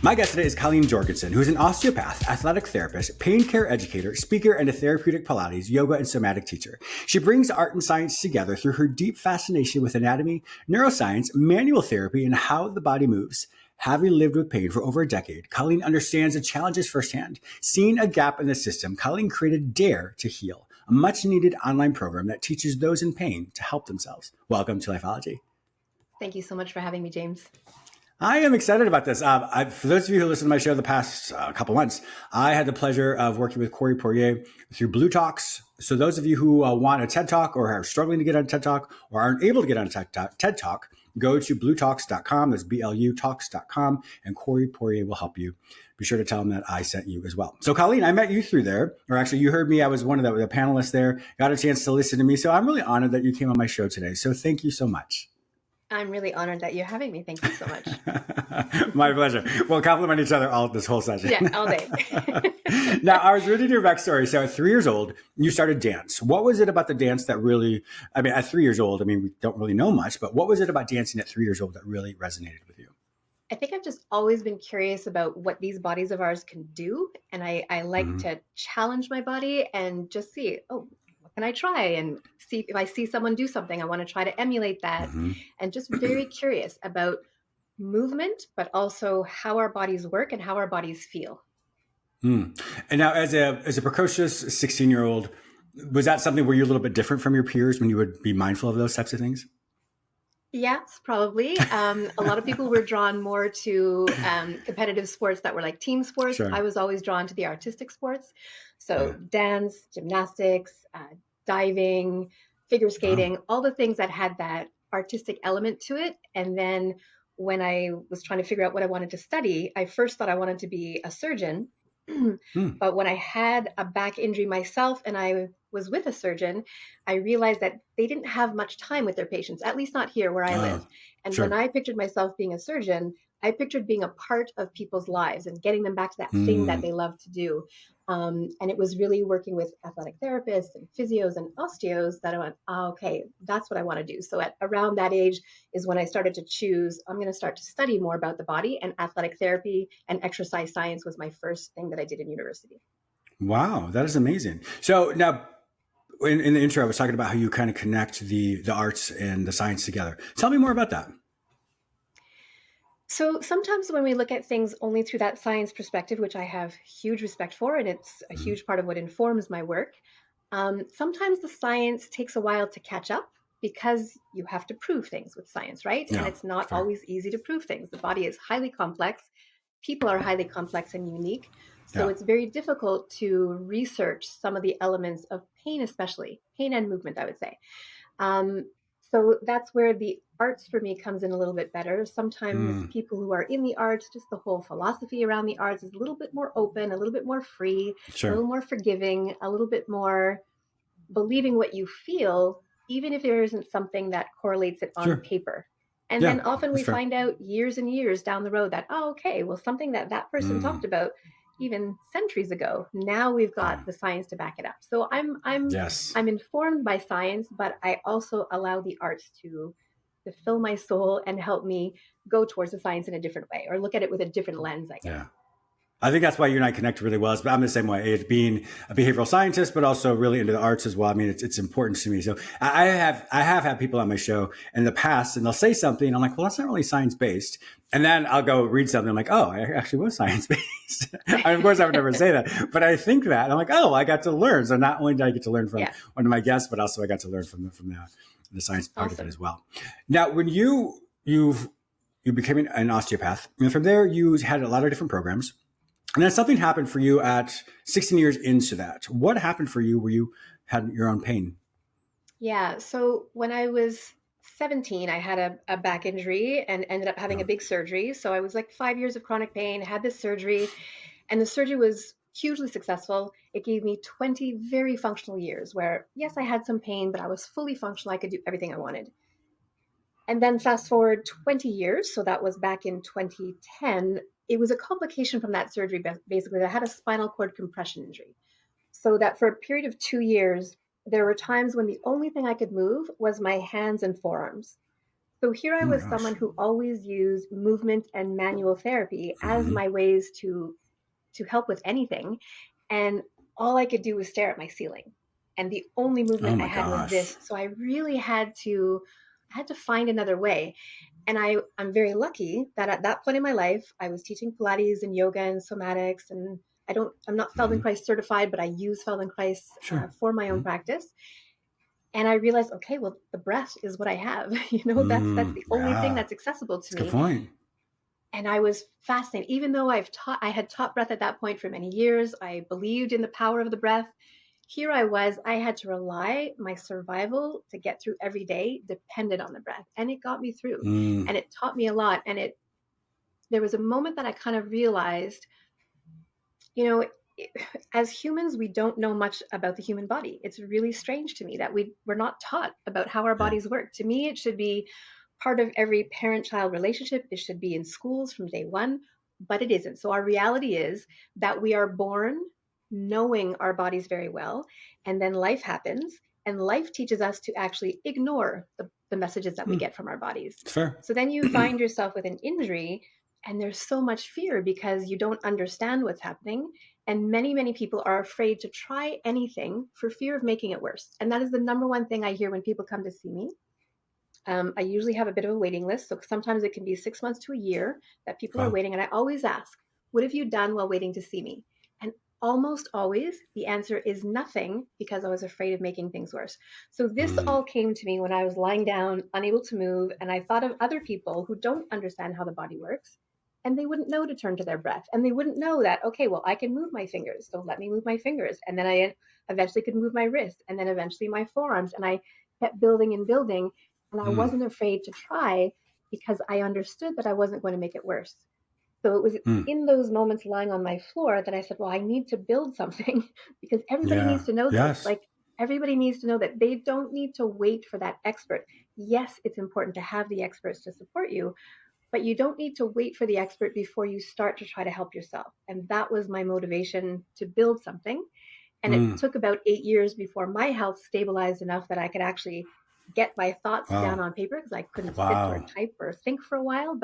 My guest today is Colleen Jorgensen, who is an osteopath, athletic therapist, pain care educator, speaker, and a therapeutic Pilates, yoga, and somatic teacher. She brings art and science together through her deep fascination with anatomy, neuroscience, manual therapy, and how the body moves. Having lived with pain for over a decade, Colleen understands the challenges firsthand. Seeing a gap in the system, Colleen created Dare to Heal, a much-needed online program that teaches those in pain to help themselves. Welcome to Lifeology. Thank you so much for having me, James. I am excited about this. For those of you who listen to my show the past couple months, I had the pleasure of working with Corey Poirier through Blue Talks. So those of you who want a TED Talk or are struggling to get on a TED Talk or aren't able to get on a TED Talk, go to bluetalks.com. That's BLUtalks.com, and Corey Poirier will help you. Be sure to tell him that I sent you as well. So Colleen, I met you through there, or actually you heard me. I was one of the panelists there, got a chance to listen to me. So I'm really honored that you came on my show today. So thank you so much. I'm really honored that you're having me. Thank you so much. My pleasure. We'll compliment each other all this whole session. Yeah, all day. Now, I was reading your backstory. So at 3 years old, you started dance. What was it about the dance that really, at 3 years old, we don't really know much, but what was it about dancing at 3 years old that really resonated with you? I think I've just always been curious about what these bodies of ours can do. And I like to challenge my body and just see, what can I try? And see if I see someone do something, I want to try to emulate that. And just very curious about movement, but also how our bodies work and how our bodies feel. And now as a precocious 16-year-old, was that something where you're a little bit different from your peers when you would be mindful of those types of things? Yes, probably. A lot of people were drawn more to competitive sports that were like team sports. Sure. I was always drawn to the artistic sports. So dance, gymnastics, diving, figure skating, all the things that had that artistic element to it. And then when I was trying to figure out what I wanted to study, I first thought I wanted to be a surgeon. But when I had a back injury myself and I was with a surgeon, I realized that they didn't have much time with their patients, at least not here where I live. And when I pictured myself being a surgeon, I pictured being a part of people's lives and getting them back to that thing that they love to do. And it was really working with athletic therapists and physios and osteos that I went, okay, that's what I want to do. So at around that age is when I started to choose, I'm going to start to study more about the body, and athletic therapy and exercise science was my first thing that I did in university. Wow, that is amazing. So now in the intro, I was talking about how you kind of connect the arts and the science together. Tell me more about that. So sometimes when we look at things only through that science perspective, which I have huge respect for, and it's a huge part of what informs my work, sometimes the science takes a while to catch up because you have to prove things with science, right? Yeah, and it's not fair. always easy to prove things. The body is highly complex. People are highly complex and unique. So it's very difficult to research some of the elements of pain, especially pain and movement, I would say. So that's where the arts for me comes in a little bit better. Sometimes people who are in the arts, just the whole philosophy around the arts is a little bit more open, a little bit more free, a little more forgiving, a little bit more believing what you feel, even if there isn't something that correlates it on paper. And then often we find out years and years down the road that, okay, well, something that person talked about even centuries ago, now we've got the science to back it up. So I'm informed by science, but I also allow the arts to fill my soul and help me go towards the science in a different way, or look at it with a different lens, I guess. Yeah. I think that's why you and I connect really well. But I'm the same way. It's being a behavioral scientist, but also really into the arts as well. It's important to me. So I have had people on my show in the past, and they'll say something. I'm like, well, that's not really science based. And then I'll go read something. I'm like, oh, I actually was science based. Of course, I would never say that, but I think that. And I'm like, oh, I got to learn. So not only did I get to learn from one of my guests, but also I got to learn from the science part of it as well. Now, when you became an osteopath, and from there you had a lot of different programs. And then something happened for you at 16 years into that. What happened for you where you had your own pain? Yeah. So when I was 17, I had a back injury and ended up having a big surgery. So I was like 5 years of chronic pain, had this surgery, and the surgery was hugely successful. It gave me 20 very functional years where, yes, I had some pain, but I was fully functional. I could do everything I wanted. And then fast forward 20 years. So that was back in 2010. It was a complication from that surgery, basically. I had a spinal cord compression injury. So that for a period of 2 years, there were times when the only thing I could move was my hands and forearms. So here I Oh my was gosh. someone who always used movement and manual therapy as Hmm. my ways to help with anything. And all I could do was stare at my ceiling. And the only Oh movement I my had was gosh. this. So I really had to find another way. And I'm very lucky that at that point in my life, I was teaching Pilates and yoga and somatics. And I'm not Hmm. Feldenkrais certified, but I use Feldenkrais Sure. for my own Hmm. practice. And I realized, okay, well, the breath is what I have. That's the only thing Yeah, that's accessible to that's a good me. point. And I was fascinated, even though I had taught breath at that point for many years. I believed in the power of the breath. Here I had to rely, my survival to get through every day depended on the breath. And it got me through. Mm, And it taught me a lot. There was a moment that I kind of realized, you know, as humans, we don't know much about the human body. It's really strange to me that we're not taught about how our yeah. bodies work. To me, it should be part of every parent-child relationship. It should be in schools from day one, but it isn't. So our reality is that we are born knowing our bodies very well, and then life happens, and life teaches us to actually ignore the messages that we Mm, get from our bodies. it's fair. So then you find yourself with an injury, and there's so much fear because you don't understand what's happening, and many, many people are afraid to try anything for fear of making it worse. And that is the number one thing I hear when people come to see me. I usually have a bit of a waiting list. So sometimes it can be 6 months to a year that people are Wow. waiting. And I always ask, what have you done while waiting to see me? And almost always the answer is nothing because I was afraid of making things worse. So this Mm, all came to me when I was lying down, unable to move. And I thought of other people who don't understand how the body works. And they wouldn't know to turn to their breath. And they wouldn't know that, okay, well, I can move my fingers. So let me move my fingers. And then I eventually could move my wrist and then eventually my forearms. And I kept building and building. And I mm, wasn't afraid to try because I understood that I wasn't going to make it worse. So it was mm. in those moments lying on my floor that I said, well, I need to build something because everybody Yeah. needs to know this. Yes. Like, everybody needs to know that they don't need to wait for that expert. Yes, it's important to have the experts to support you, but you don't need to wait for the expert before you start to try to help yourself. And that was my motivation to build something. And it Mm, took about 8 years before my health stabilized enough that I could actually get my thoughts down wow. on paper because I couldn't sit or Wow. type or think for a while.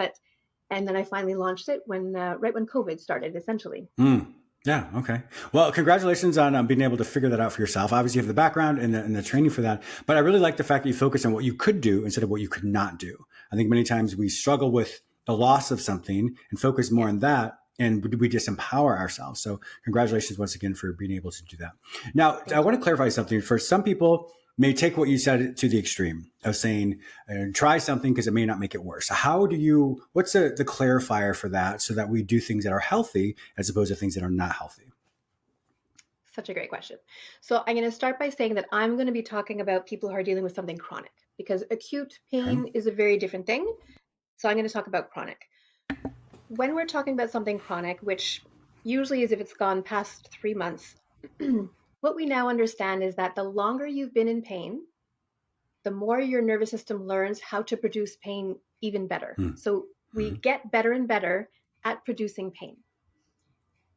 And then I finally launched it when right when COVID started, essentially. Mm. Yeah. Okay. Well, congratulations on being able to figure that out for yourself. Obviously, you have the background and the training for that. But I really like the fact that you focus on what you could do instead of what you could not do. I think many times we struggle with the loss of something and focus more Yes. on that, and we disempower ourselves. So, congratulations once again for being able to do that. Now, I Thank want you. to clarify something. For some people, may take what you said to the extreme of saying try something because it may not make it worse. How do you, what's the clarifier for that so that we do things that are healthy as opposed to things that are not healthy? Such a great question. So I'm going to start by saying that I'm going to be talking about people who are dealing with something chronic because acute Okay. pain is a very different thing. So I'm going to talk about chronic. When we're talking about something chronic, which usually is if it's gone past 3 months, what we now understand is that the longer you've been in pain, the more your nervous system learns how to produce pain even better. So we Mm-hmm. get better and better at producing pain.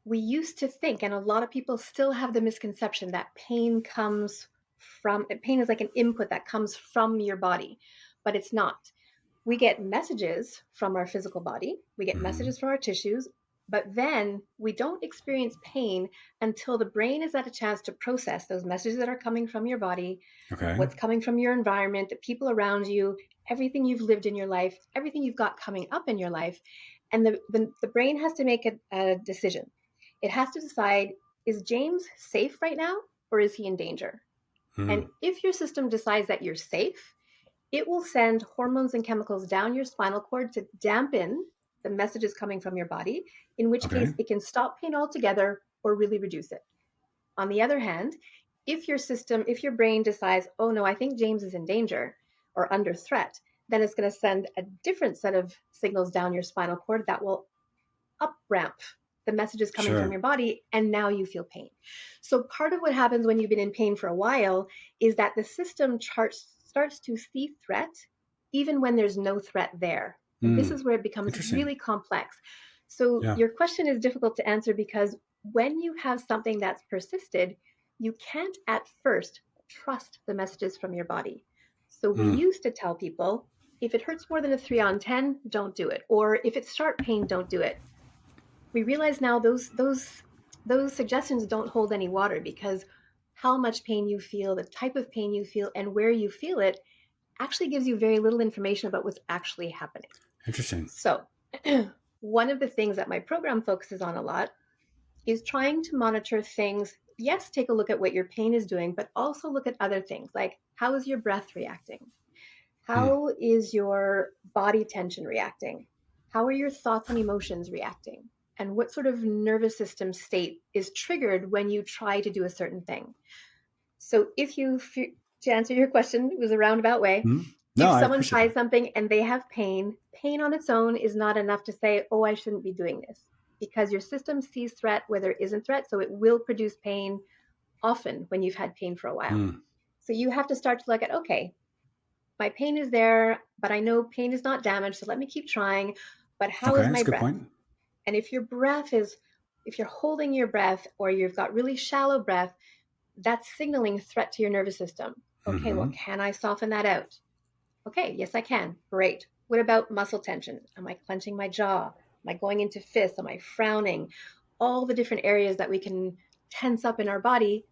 We used to think, and a lot of people still have the misconception that pain is like an input that comes from your body, but it's not. We get messages from our physical body, we get Mm-hmm. messages from our tissues, but then we don't experience pain until the brain has had a chance to process those messages that are coming from your body, Okay. what's coming from your environment, the people around you, everything you've lived in your life, everything you've got coming up in your life. And the brain has to make a decision. It has to decide, is James safe right now or is he in danger? And Mm. if your system decides that you're safe, it will send hormones and chemicals down your spinal cord to dampen the messages coming from your body, in which Okay. case it can stop pain altogether or really reduce it. On the other hand, if your brain decides, oh no, I think James is in danger or under threat, then it's going to send a different set of signals down your spinal cord that will up ramp the messages coming from Sure. your body, and now you feel pain. So part of what happens when you've been in pain for a while is that the system starts to see threat even when there's no threat there. And this Mm. is where it becomes Interesting. really complex. So Yeah. your question is difficult to answer because when you have something that's persisted, you can't at first trust the messages from your body. So we Mm. used to tell people, If it hurts more than a 3 on 10, don't do it. Or if it's sharp pain, don't do it. We realize now those suggestions don't hold any water because how much pain you feel, the type of pain you feel, and where you feel it actually gives you very little information about what's actually happening. Interesting. So, one of the things that my program focuses on a lot is trying to monitor things. Yes, take a look at what your pain is doing, but also look at other things like how is your breath reacting? Hmm. How is your body tension reacting? How are your thoughts and emotions reacting? And what sort of nervous system state is triggered when you try to do a certain thing? So, to answer your question, it was a roundabout way. Hmm. No, If I someone appreciate tries that. something and they have pain, pain on its own is not enough to say, oh, I shouldn't be doing this because your system sees threat where there isn't threat. So it will produce pain often when you've had pain for a while. Hmm. So you have to start to look at, okay, my pain is there, but I know pain is not damaged. So let me keep trying. But how Okay, is that's my a good breath? point. And if you're holding your breath or you've got really shallow breath, that's signaling threat to your nervous system. Okay, well, Hmm. can I soften that out? Okay, yes, I can. Great. What about muscle tension? Am I clenching my jaw? Am I going into fists? Am I frowning? All the different areas that we can tense up in our body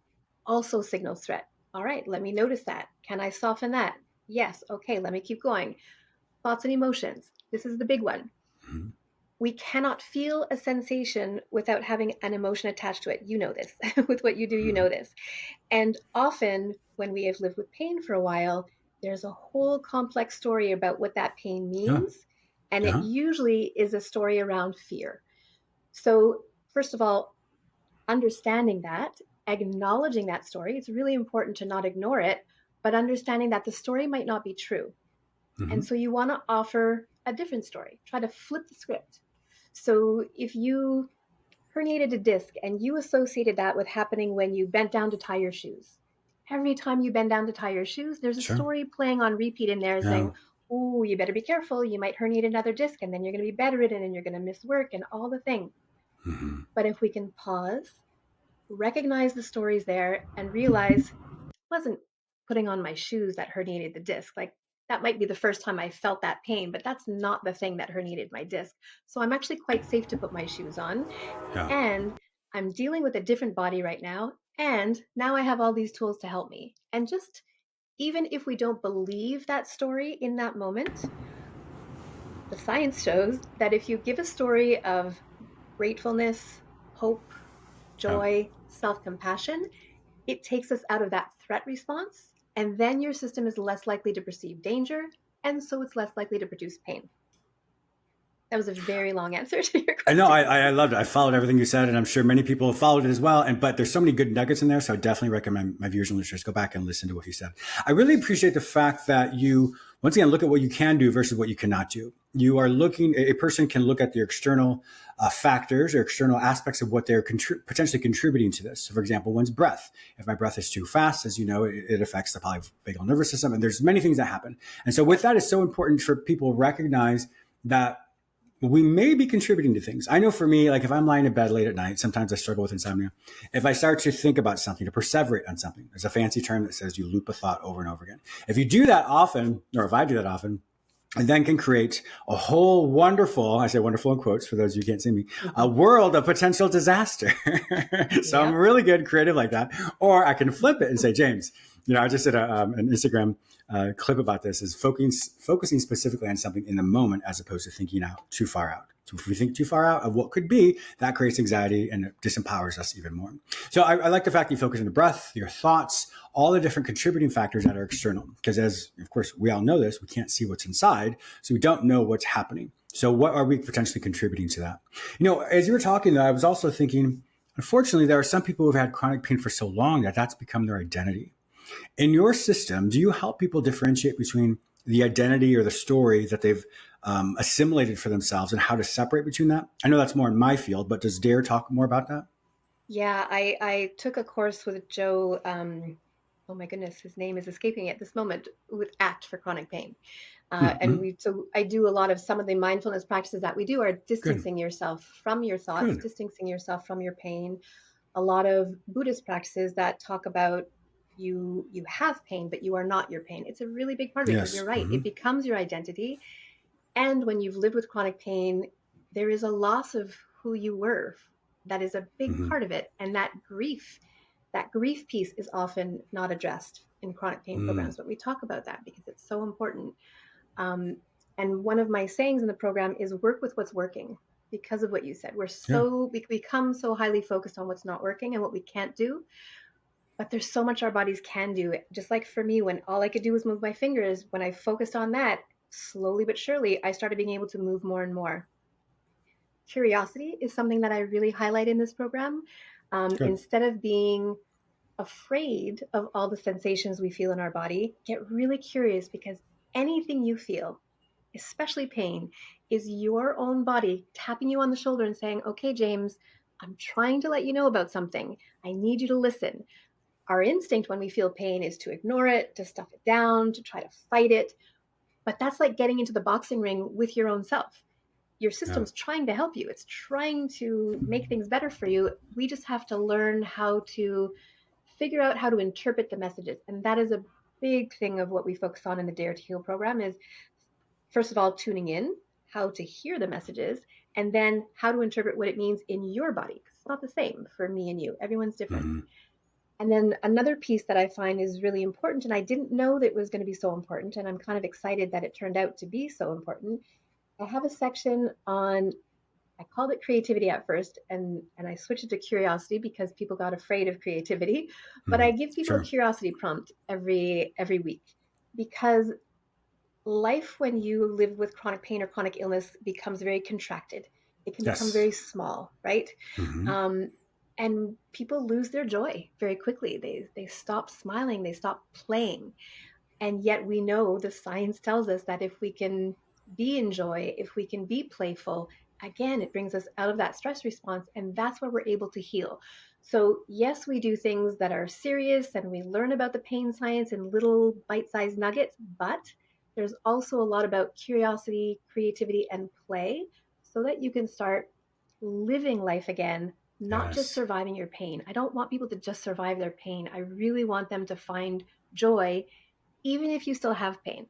also signal threat. All right, let me notice that. Can I soften that? Yes. Okay, let me keep going. Thoughts and emotions. This is the big one. Hmm. We cannot feel a sensation without having an emotion attached to it. You know this. With what you do, you Hmm. know this. And often, when we have lived with pain for a while, there's a whole complex story about what that pain Yeah. means. And it Uh-huh. usually is a story around fear. So, first of all, understanding that, acknowledging that story, it's really important to not ignore it, but understanding that the story might not be true. Hmm. And so, you want to offer a different story, try to flip the script. So, if you herniated a disc and you associated that with happening when you bent down to tie your shoes. Every time you bend down to tie your shoes, there's a Sure. story playing on repeat in there Yeah. saying, oh, you better be careful. You might herniate another disc and then you're going to be bedridden and you're going to miss work and all the things. Hmm. But if we can pause, recognize the stories there, and realize it wasn't putting on my shoes that herniated the disc. Like that might be the first time I felt that pain, but that's not the thing that herniated my disc. So I'm actually quite safe to put my shoes on Yeah. and I'm dealing with a different body right now. And now I have all these tools to help me. And just even if we don't believe that story in that moment, the science shows that if you give a story of gratefulness, hope, Yeah. joy, self compassion, it takes us out of that threat response. And then your system is less likely to perceive danger. And so it's less likely to produce pain. That was a very long answer to your I know question. I loved it. I followed everything you said, and I'm sure many people have followed it as well. And but there's so many good nuggets in there, so I definitely recommend my viewers and listeners go back and listen to what you said. I really appreciate the fact that you once again look at what you can do versus what you cannot do. You are looking. A person can look at the external factors or external aspects of what they're potentially contributing to this. So, for example, one's breath. If my breath is too fast, as you know, it affects the polyvagal nervous system, and there's many things that happen. And so, with that, it's so important for people to recognize that we may be contributing to things. I know for me, like if I'm lying in bed late at night, sometimes I struggle with insomnia. If I start to think about something, to perseverate on something, there's a fancy term that says you loop a thought over and over again. If you do that often, or if I do that often, and then can create a whole wonderful, I say wonderful in quotes for those of you who can't see me, a world of potential disaster. So I'm Yep. really good creative like that. Or I can flip it and say, James, I just did an Instagram clip about this is focusing specifically on something in the moment as opposed to thinking out too far out. So if we think too far out of what could be, that creates anxiety and it disempowers us even more. So I like the fact that you focus on the breath, your thoughts, all the different contributing factors that are external. Because as, of course, we all know this, we can't see what's inside, so we don't know what's happening. So what are we potentially contributing to that? As you were talking, though, I was also thinking, unfortunately, there are some people who've had chronic pain for so long that that's become their identity. In your system, do you help people differentiate between the identity or the story that they've assimilated for themselves and how to separate between that? I know that's more in my field, but does Dare talk more about that? Yeah, I took a course with Joe. Oh my goodness, his name is escaping me at this moment. With ACT for chronic pain, and Mm-hmm. so I do a lot of some of the mindfulness practices that we do are Good, distancing yourself from your thoughts, good. distancing yourself from your pain. A lot of Buddhist practices that talk about you have pain, but you are not your pain. It's a really big part of it because Yes. you're right. Hmm. It becomes your identity. And when you've lived with chronic pain, there is a loss of who you were. That is a big Hmm. part of it. And that grief piece is often not addressed in chronic pain Mm. programs, but we talk about that because it's so important. Um, and one of my sayings in the program is work with what's working because of what you said. Yeah. We become so highly focused on what's not working and what we can't do, but there's so much our bodies can do. Just like for me, when all I could do was move my fingers, when I focused on that, slowly but surely, I started being able to move more and more. Curiosity is something that I really highlight in this program. Good. Instead of being afraid of all the sensations we feel in our body, get really curious because anything you feel, especially pain, is your own body tapping you on the shoulder and saying, okay, James, I'm trying to let you know about something. I need you to listen. Our instinct when we feel pain is to ignore it, to stuff it down, to try to fight it. But that's like getting into the boxing ring with your own self. Your Yeah. system's trying to help you, it's trying to make things better for you. We just have to learn how to figure out how to interpret the messages. And that is a big thing of what we focus on in the Dare to Heal program is first of all tuning in, how to hear the messages, and then how to interpret what it means in your body. It's not the same for me and you. Everyone's different. Hmm. And then another piece that I find is really important, and I didn't know that it was going to be so important, and I'm kind of excited that it turned out to be so important. I have a section on, I called it creativity at first, and I switched it to curiosity because people got afraid of creativity. But Hmm. I give people a Sure. curiosity prompt every week because life when you live with chronic pain or chronic illness becomes very contracted. It can become Yes. very small, right? Hmm. Um, and people lose their joy very quickly. They stop smiling, they stop playing. And yet we know the science tells us that if we can be in joy, if we can be playful, again, it brings us out of that stress response. And that's where we're able to heal. So, yes, we do things that are serious and we learn about the pain science in little bite sized nuggets, but there's also a lot about curiosity, creativity, and play so that you can start living life again, not just Yes. surviving your pain. I don't want people to just survive their pain. I really want them to find joy even if you still have pain.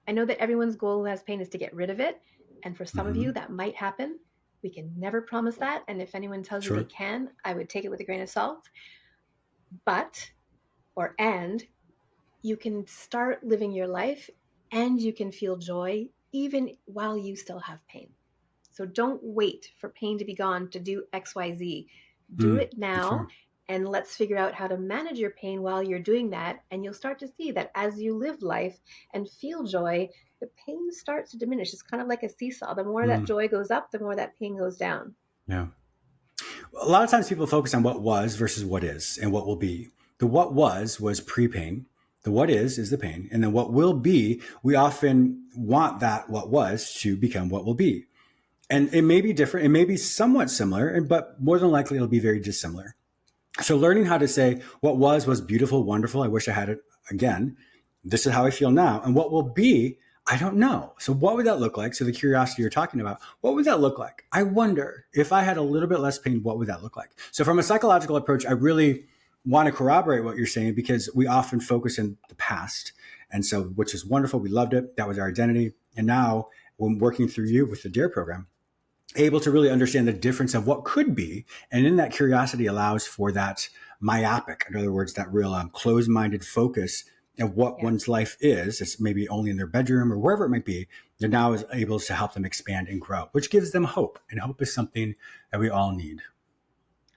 I know that everyone's goal who has pain is to get rid of it. And for some of Hmm. you, that might happen. We can never promise that. And if anyone tells you they Sure. can, I would take it with a grain of salt. But, and you can start living your life and you can feel joy even while you still have pain. So don't wait for pain to be gone to do XYZ. Do Mm. it That's now right. and let's figure out how to manage your pain while you're doing that. And you'll start to see that as you live life and feel joy, the pain starts to diminish. It's kind of like a seesaw. The more that Mm. joy goes up, the more that pain goes down. Yeah. A lot of times people focus on what was versus what is and what will be. The what was pre-pain. The what is the pain. And then what will be, we often want that what was to become what will be. And it may be different. It may be somewhat similar, but more than likely it'll be very dissimilar. So learning how to say what was beautiful, wonderful. I wish I had it again. This is how I feel now. And what will be, I don't know. So what would that look like? So the curiosity you're talking about, what would that look like? I wonder if I had a little bit less pain, what would that look like? So from a psychological approach, I really want to corroborate what you're saying because we often focus in the past. And so, which is wonderful. We loved it. That was our identity. And now when working through you with the DARE program, able to really understand the difference of what could be. And in that curiosity allows for that myopic, in other words, that real closed-minded focus of what Yeah. one's life is. It's maybe only in their bedroom or wherever it might be. They're now is able to help them expand and grow, which gives them hope. And hope is something that we all need.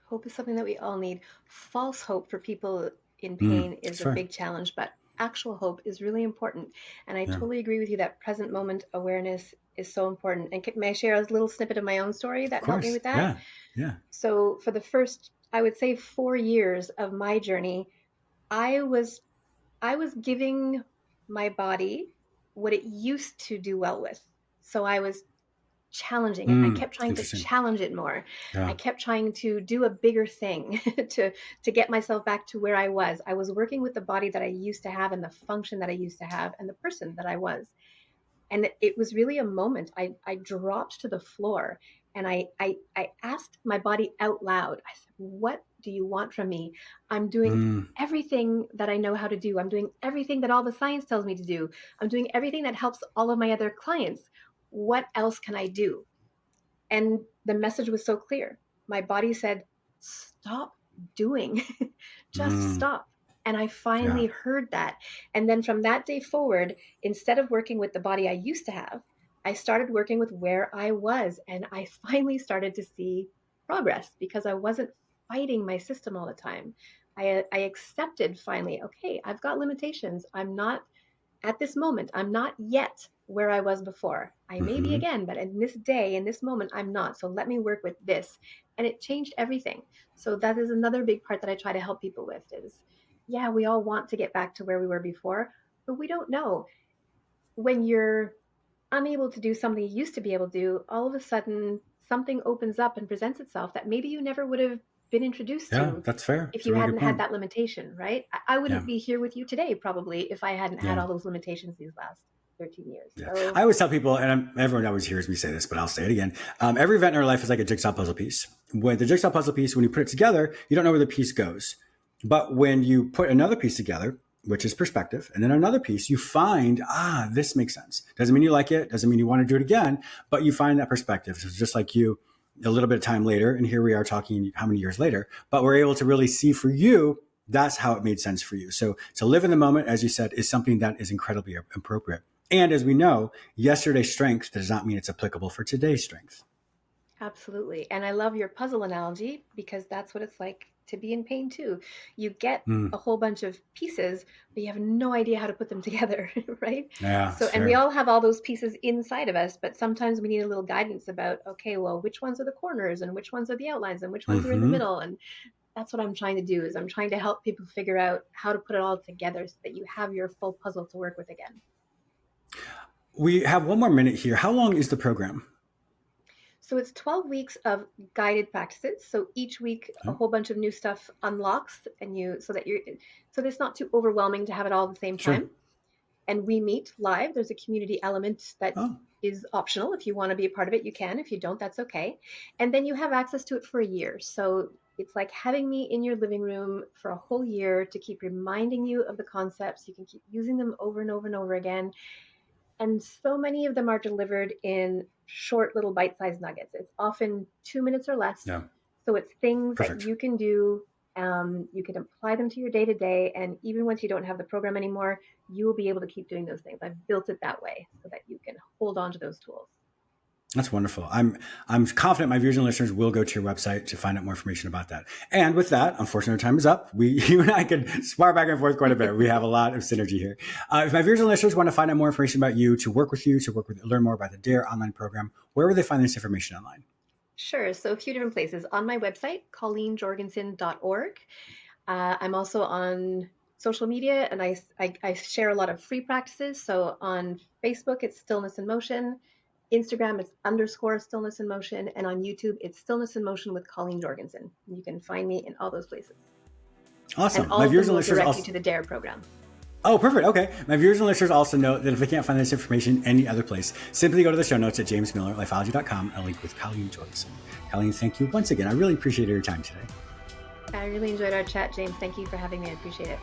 Hope is something that we all need. False hope for people in pain is That's a right. big challenge, but actual hope is really important. And I Yeah. Of totally agree with you that present moment awareness is so important. And may I share a little snippet of my own story that helped me course. with that? Yeah. Yeah. So, for the first, I would say, 4 years of my journey, I was I was giving my body what it used to do well with. So I was challenging it. I kept trying to Interesting. challenge it more. I Yeah. kept trying to do a bigger thing to get myself back to where I was. I was working with the body that I used to have and the function that I used to have and the person that I was. And it was really a moment. I dropped to the floor and I asked my body out loud. I said, "What do you want from me? I'm doing Mm, everything that I know how to do. I'm doing everything that all the science tells me to do. I'm doing everything that helps all of my other clients. What else can I do? And the message was so clear. My body said, stop doing, just mm, stop. And I yeah. finally heard that. And then from that day forward, instead of working with the body I used to have, I started working with where I was. And I finally started to see progress because I wasn't fighting my system all the time. I accepted finally, okay, I've got limitations. I'm not at this moment, I'm not yet where I was before. I may be Hmm. again, but in this day, in this moment, I'm not. So let me work with this. And it changed everything. So that is another big part that I try to help people with is, yeah, we all want to get back to where we were before, but we don't know. When you're unable to do something you used to be able to do, all of a sudden something opens up and presents itself that maybe you never would have been introduced Yeah, to that's fair. if It's a you really good hadn't had point. that limitation, right? I Yeah. wouldn't be here with you today probably if I hadn't had Yeah. all those limitations these last 13 years. Yeah. So, I always tell people, and everyone always hears me say this, but I'll say it again. Every event in our life is like a jigsaw puzzle piece. When the jigsaw puzzle piece, when you put it together, you don't know where the piece goes. But when you put another piece together, which is perspective, and then another piece, you find, this makes sense. Doesn't mean you like it, doesn't mean you want to do it again, but you find that perspective. So it's just like you, a little bit of time later, and here we are talking how many years later, but we're able to really see for you, that's how it made sense for you. So to live in the moment, as you said, is something that is incredibly appropriate. And as we know, yesterday's strength does not mean it's applicable for today's strength. absolutely. And I love your puzzle analogy because that's what it's like to be in pain too. You get Mm, a whole bunch of pieces, but you have no idea how to put them together, right? yeah, So, it's and we fair. all have all those pieces inside of us, but sometimes we need a little guidance about, okay, well, which ones are the corners and which ones are the outlines and which ones are in the Hmm. middle? And that's what I'm trying to do is I'm trying to help people figure out how to put it all together so that you have your full puzzle to work with again. We have one more minute here. How long is the program? So it's 12 weeks of guided practices. So each week a Okay. whole bunch of new stuff unlocks and you so that you're so that it's not too overwhelming to have it all at the same Sure. time. And we meet live. There's a community element that Oh, is optional. If you want to be a part of it, you can. If you don't, that's okay. And then you have access to it for a year. So it's like having me in your living room for a whole year to keep reminding you of the concepts. You can keep using them over and over and over again. And so many of them are delivered in short little bite-sized nuggets. It's often 2 minutes or less. yeah. So it's things that Perfect. you can do. You can apply them to your day to day. And even once you don't have the program anymore, you will be able to keep doing those things. I've built it that way so that you can hold on to those tools. That's wonderful. I'm confident my viewers and listeners will go to your website to find out more information about that. And with that, unfortunately, our time is up. You and I could spar back and forth quite a bit. We have a lot of synergy here. If my viewers and listeners want to find out more information about you, to work with you, learn more about the DARE online program, where would they find this information online? Sure. So a few different places. On my website, ColleenJorgensen.org. I'm also on social media and I share a lot of free practices. So on Facebook, it's Stillness in Motion. Instagram, it's _ Stillness in Motion. And on YouTube, it's Stillness in Motion with Colleen Jorgensen. You can find me in all those places. And Awesome. all My of viewers them and will listeners direct you also. to the DARE program. Oh, perfect. Okay. My viewers and listeners also know that if they can't find this information any other place, simply go to the show notes at jamesmillerlifeology.com and link with Colleen Jorgensen. Colleen, thank you once again. I really appreciated your time today. I really enjoyed our chat, James. Thank you for having me. I appreciate it.